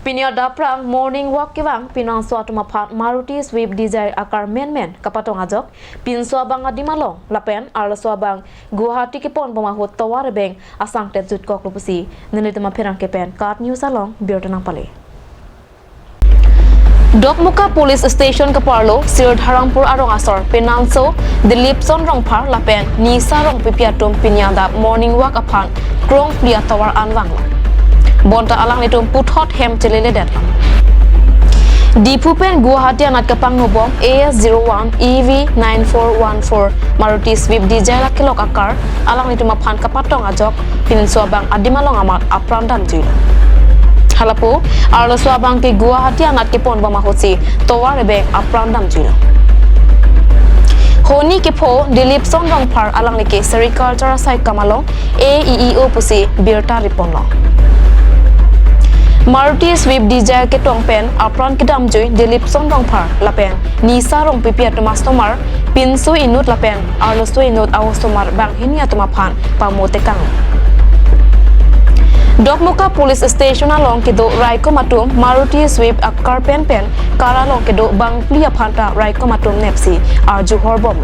Pinya daprang morning walk kiwang pinang suatu mapat Maruti Swift Desire akar men kapatong ajok pin suabang adimalong lapen arla suabang Guwahati kipon pemahut tawar beng asang tejut kok lupusi nenitema perang kepen kat news along biar tenang pale. Dokmuka Police Station Kaparlo, Sir Harangpur Arong Asor, Penanso, Dilip Son Rongpar, Lapen, Nisa Rong Pipiatum Pinyada, Morning Walk upon, Krong Plia Tower Anwang. Bonta alang nitum puthot hem celele datlang. Dipupen Guwahati anat kapang nobom AS01 EV9414 Maruti Swift Desire kilok akar alang nitum aphan kapatong ajok pinsuabang adimalong amat aprandam juil. Halapu arlo suabang ke Guwahati anat kipon bamahusi towar beng aprandam juil. Honi kipo Dilip Son Rongpar alang nike sericulture sai kamalong AEEO pusi birta riponlo. Maruti Swift Desire ke tongpen apron kedam joy Dilip Son Rongpar lapen Nisa Rong pipiat mastomar pinsu inut lapen arlosu inut awostomar bang hinia tumaphan pamotekang. Dokmuka Police Station along kedo Raiko Matum Maruti Swift akar pen karalong kedo bang plia phanta Raiko Matum nepsi arju horbom.